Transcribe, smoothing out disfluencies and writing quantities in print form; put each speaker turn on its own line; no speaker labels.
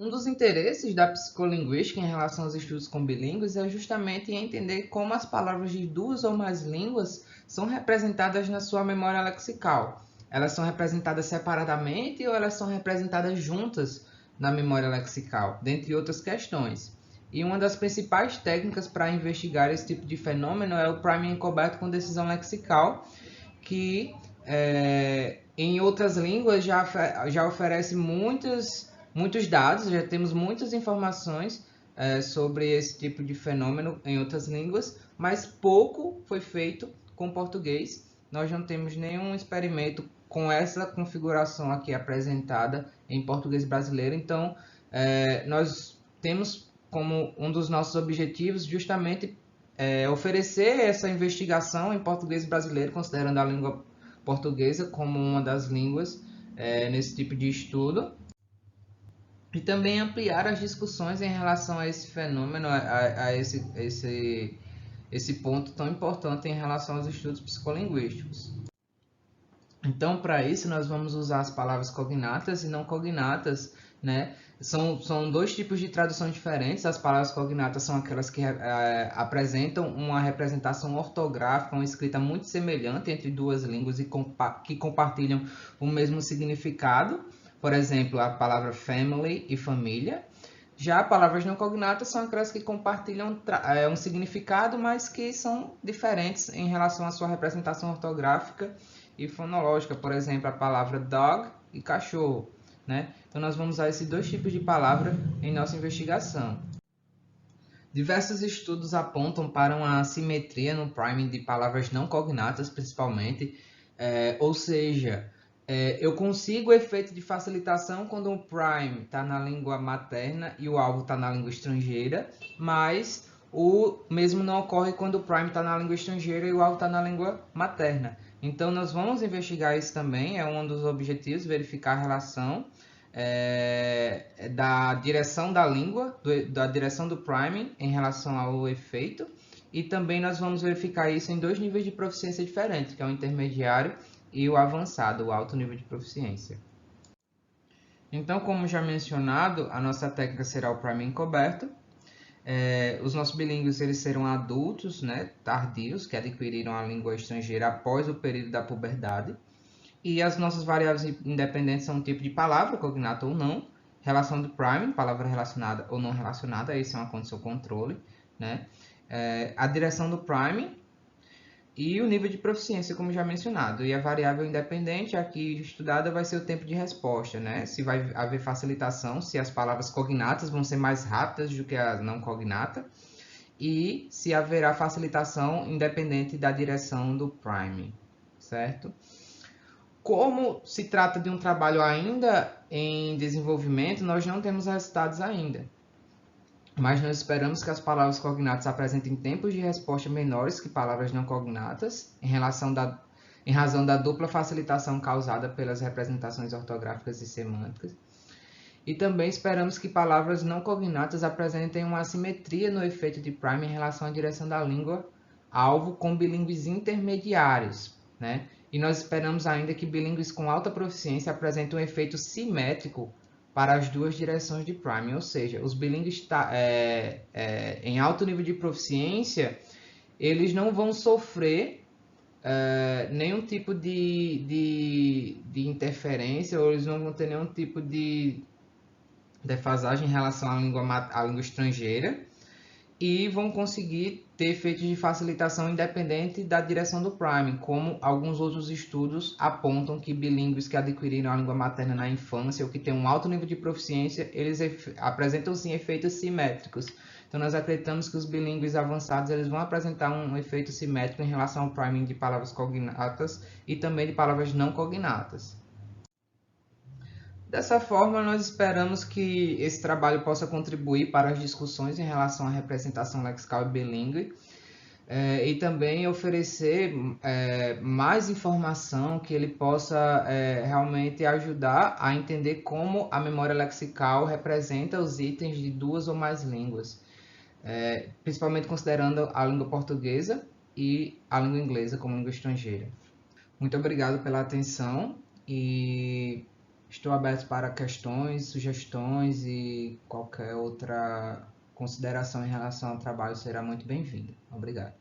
Um dos interesses da psicolinguística em relação aos estudos com bilíngues é justamente entender como as palavras de duas ou mais línguas são representadas na sua memória lexical. Elas são representadas separadamente ou elas são representadas juntas na memória lexical, dentre outras questões. E uma das principais técnicas para investigar esse tipo de fenômeno é o priming encoberto com decisão lexical, que em outras línguas já oferece muitos dados, já temos muitas informações sobre esse tipo de fenômeno em outras línguas, mas pouco foi feito com português. Nós não temos nenhum experimento com essa configuração aqui apresentada em português brasileiro, então nós temos como um dos nossos objetivos justamente oferecer essa investigação em português brasileiro, considerando a língua portuguesa como uma das línguas nesse tipo de estudo, e também ampliar as discussões em relação a esse fenômeno, a esse ponto tão importante em relação aos estudos psicolinguísticos. Então, para isso, nós vamos usar as palavras cognatas e não cognatas, né? São dois tipos de tradução diferentes. As palavras cognatas são aquelas que apresentam uma representação ortográfica, uma escrita muito semelhante entre duas línguas e que compartilham o mesmo significado. Por exemplo, a palavra family e família. Já palavras não cognatas são aquelas que compartilham um significado, mas que são diferentes em relação à sua representação ortográfica e fonológica. Por exemplo, a palavra dog e cachorro, né? Então, nós vamos usar esses dois tipos de palavra em nossa investigação. Diversos estudos apontam para uma assimetria no priming de palavras não cognatas, principalmente, ou seja, eu consigo o efeito de facilitação quando o prime está na língua materna e o alvo está na língua estrangeira, mas o mesmo não ocorre quando o prime está na língua estrangeira e o alvo está na língua materna. Então, nós vamos investigar isso também, é um dos objetivos, verificar a relação da direção da língua, da direção do priming em relação ao efeito, e também nós vamos verificar isso em dois níveis de proficiência diferentes, que é o intermediário e o avançado, o alto nível de proficiência. Então, como já mencionado, a nossa técnica será o priming encoberto. Os nossos bilíngues eles serão adultos, né, tardios, que adquiriram a língua estrangeira após o período da puberdade. E as nossas variáveis independentes são o tipo de palavra, cognata ou não, relação do priming, palavra relacionada ou não relacionada, isso é uma condição controle, né? A direção do priming e o nível de proficiência, como já mencionado. E a variável independente aqui estudada vai ser o tempo de resposta, né? Se vai haver facilitação, se as palavras cognatas vão ser mais rápidas do que a não cognata, e se haverá facilitação independente da direção do priming, certo? Como se trata de um trabalho ainda em desenvolvimento, nós não temos resultados ainda. Mas nós esperamos que as palavras cognatas apresentem tempos de resposta menores que palavras não cognatas, em razão da dupla facilitação causada pelas representações ortográficas e semânticas. E também esperamos que palavras não cognatas apresentem uma assimetria no efeito de priming em relação à direção da língua alvo com bilíngues intermediários, né? E nós esperamos ainda que bilíngues com alta proficiência apresentem um efeito simétrico para as duas direções de priming, ou seja, os bilíngues em alto nível de proficiência, eles não vão sofrer nenhum tipo de interferência, ou eles não vão ter nenhum tipo de defasagem em relação à língua estrangeira, e vão conseguir ter efeitos de facilitação independente da direção do priming, como alguns outros estudos apontam que bilíngues que adquiriram a língua materna na infância ou que têm um alto nível de proficiência, eles apresentam sim efeitos simétricos. Então nós acreditamos que os bilíngues avançados eles vão apresentar um efeito simétrico em relação ao priming de palavras cognatas e também de palavras não cognatas. Dessa forma, nós esperamos que esse trabalho possa contribuir para as discussões em relação à representação lexical e bilíngue e também oferecer mais informação que ele possa realmente ajudar a entender como a memória lexical representa os itens de duas ou mais línguas, principalmente considerando a língua portuguesa e a língua inglesa como língua estrangeira. Muito obrigado pela atenção e Estou aberto para questões, sugestões e qualquer outra consideração em relação ao trabalho será muito bem-vinda. Obrigado.